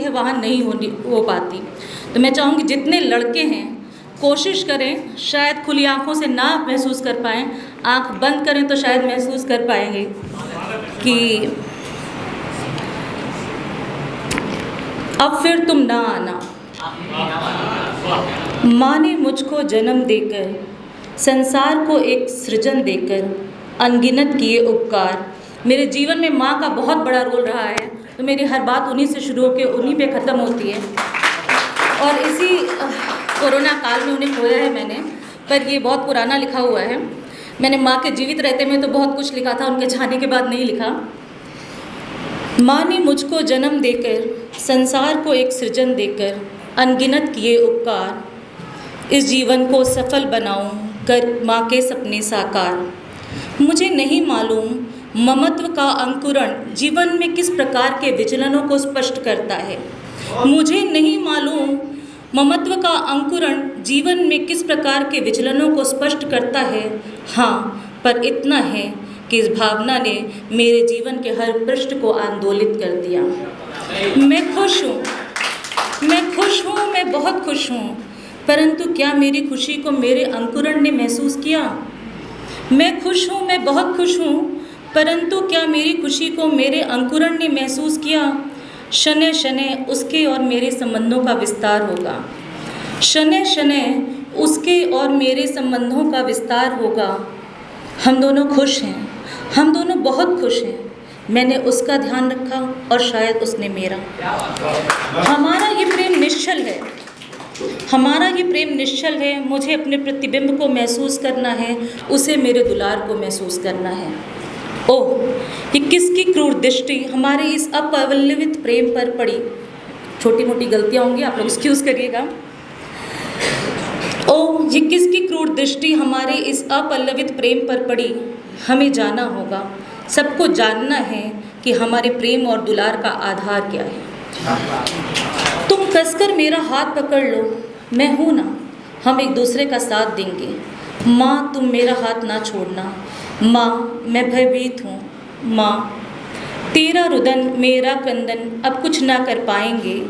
है वहाँ नहीं हो पाती। तो मैं चाहूँगी जितने लड़के हैं कोशिश करें, शायद खुली आंखों से ना महसूस कर पाएँ, आंख बंद करें तो शायद महसूस कर पाएंगे कि अब फिर तुम ना आना। माँ ने मुझको जन्म देकर, संसार को एक सृजन देकर, अनगिनत किए उपकार। मेरे जीवन में माँ का बहुत बड़ा रोल रहा है, तो मेरी हर बात उन्हीं से शुरू होकर उन्हीं पे ख़त्म होती है। और इसी कोरोना काल में उन्हें खोया है मैंने, पर ये बहुत पुराना लिखा हुआ है। मैंने माँ के जीवित रहते में तो बहुत कुछ लिखा था, उनके जाने के बाद नहीं लिखा। माँ ने मुझको जन्म देकर, संसार को एक सृजन देकर, अनगिनत किए उपकार। इस जीवन को सफल बनाऊं कर माँ के सपने साकार। मुझे नहीं मालूम ममत्व का अंकुरण जीवन में किस प्रकार के विचलनों को स्पष्ट करता है। मुझे नहीं मालूम ममत्व का अंकुरण जीवन में किस प्रकार के विचलनों को स्पष्ट करता है। हाँ, पर इतना है कि इस भावना ने मेरे जीवन के हर पृष्ठ को आंदोलित कर दिया। मैं खुश हूँ, मैं बहुत खुश हूँ, परंतु क्या मेरी खुशी को मेरे अंकुरण ने महसूस किया? मैं खुश हूँ, मैं बहुत खुश हूँ, परंतु क्या मेरी खुशी को मेरे अंकुरण ने महसूस किया? शनै शनै उसके और मेरे संबंधों का विस्तार होगा। शनै शनै उसके और मेरे संबंधों का विस्तार होगा। हम दोनों खुश हैं, हम दोनों बहुत खुश हैं। मैंने उसका ध्यान रखा और शायद उसने मेरा। हमारा ये प्रेम निश्चल है, हमारा ये प्रेम निश्चल है। मुझे अपने प्रतिबिंब को महसूस करना है, उसे मेरे दुलार को महसूस करना है। ओह, ये किसकी क्रूर दृष्टि हमारे इस अपवल्लवित प्रेम पर पड़ी। छोटी मोटी गलतियाँ होंगी, आप लोग एक्सक्यूज़ करिएगा। ओह, ये किसकी क्रूर दृष्टि हमारे इस अपल्लवित प्रेम पर पड़ी। हमें जाना होगा, सबको जानना है कि हमारे प्रेम और दुलार का आधार क्या है। तुम कसकर मेरा हाथ पकड़ लो, मैं हूँ ना, हम एक दूसरे का साथ देंगे। माँ, तुम मेरा हाथ ना छोड़ना। माँ, मैं भयभीत हूँ। माँ, तेरा रुदन मेरा क्रंदन अब कुछ ना कर पाएंगे।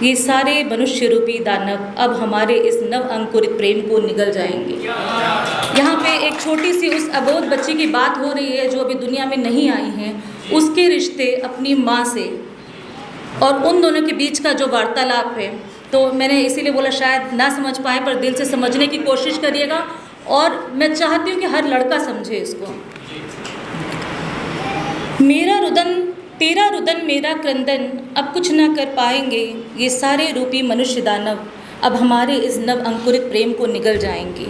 ये सारे मनुष्य रूपी दानव अब हमारे इस नव अंकुरित प्रेम को निगल जाएंगे। यहाँ पे एक छोटी सी उस अबोध बच्ची की बात हो रही है जो अभी दुनिया में नहीं आई है, उसके रिश्ते अपनी माँ से और उन दोनों के बीच का जो वार्तालाप है। तो मैंने इसीलिए बोला शायद ना समझ पाए, पर दिल से समझने की कोशिश करिएगा। और मैं चाहती हूँ कि हर लड़का समझे इसको। मेरा रुदन तेरा रुदन मेरा क्रंदन अब कुछ ना कर पाएंगे। ये सारे रूपी मनुष्य दानव अब हमारे इस नव अंकुरित प्रेम को निगल जाएंगे।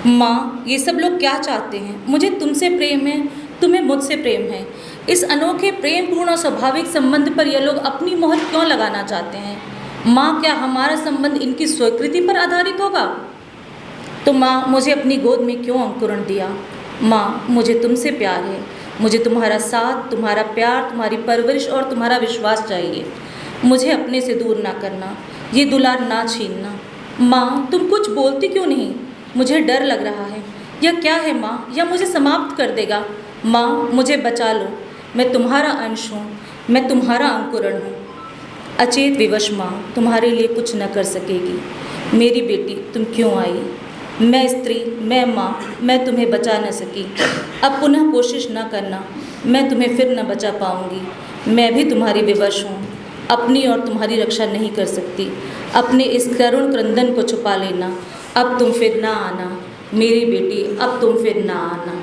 माँ, ये सब लोग क्या चाहते हैं? मुझे तुमसे प्रेम है, तुम्हें मुझसे प्रेम है। इस अनोखे प्रेम पूर्ण और स्वाभाविक संबंध पर ये लोग अपनी मोहर क्यों लगाना चाहते हैं? माँ, क्या हमारा संबंध इनकी स्वीकृति पर आधारित होगा? तो माँ, मुझे अपनी गोद में क्यों अंकुरण दिया? माँ, मुझे तुमसे प्यार है, मुझे तुम्हारा साथ, तुम्हारा प्यार, तुम्हारी परवरिश और तुम्हारा विश्वास चाहिए। मुझे अपने से दूर ना करना, ये दुलार ना छीनना। माँ, तुम कुछ बोलती क्यों नहीं? मुझे डर लग रहा है। यह क्या है माँ? यह मुझे समाप्त कर देगा। माँ, मुझे बचा लो, मैं तुम्हारा अंश हूँ, मैं तुम्हारा अंकुरण हूँ। अचेत विवश माँ तुम्हारे लिए कुछ न कर सकेगी। मेरी बेटी, तुम क्यों आई? मैं स्त्री, मैं माँ, मैं तुम्हें बचा न सकी। अब पुनः कोशिश न करना, मैं तुम्हें फिर न बचा पाऊँगी। मैं भी तुम्हारी विवश हूँ, अपनी और तुम्हारी रक्षा नहीं कर सकती। अपने इस करुण क्रंदन को छुपा लेना। अब तुम फिर ना आना मेरी बेटी, अब तुम फिर ना आना।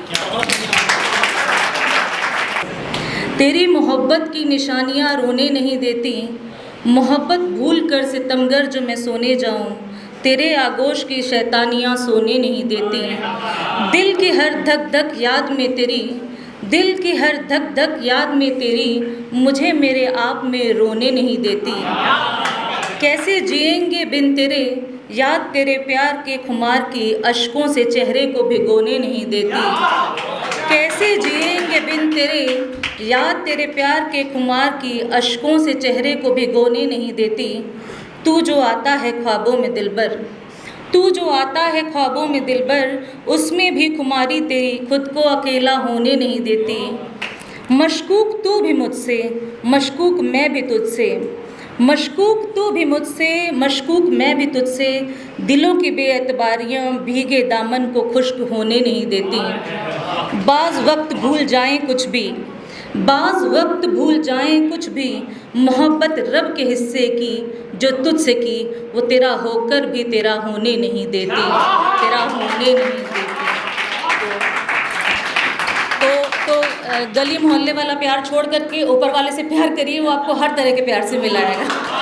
तेरी मोहब्बत की निशानियाँ रोने नहीं देती। मोहब्बत भूल कर सितमगर जो मैं सोने जाऊँ। तेरे आगोश की शैतानियाँ सोने नहीं देती। दिल की हर धक धक याद में तेरी, दिल की हर धक धक याद में तेरी, मुझे मेरे आप में रोने नहीं देती। कैसे जिएंगे बिन तेरे, याद तेरे प्यार के खुमार की अश्कों से चेहरे को भिगोने नहीं देती। कैसे जिएंगे बिन तेरे, याद तेरे प्यार के खुमार की अश्कों से चेहरे को भिगोने नहीं देती। तू जो आता है ख्वाबों में दिलबर, तू जो आता है ख्वाबों में दिलबर, उसमें भी खुमारी तेरी खुद को अकेला होने नहीं देती। मशकूक तू भी मुझसे, मशकूक मैं भी तुझसे, मशकूक तू भी मुझसे, मशकूक मैं भी तुझसे, दिलों की बेएतबारियाँ भीगे दामन को खुश्क होने नहीं देती। बाज़ वक्त भूल जाएं कुछ भी, बाज़ वक्त भूल जाएं कुछ भी, मोहब्बत रब के हिस्से की जो तुझसे की, वो तेरा होकर भी तेरा होने नहीं देती, तेरा होने नहीं देती। तो गली मोहल्ले वाला प्यार छोड़ करके ऊपर वाले से प्यार करिए, वो आपको हर तरह के प्यार से मिलाएगा।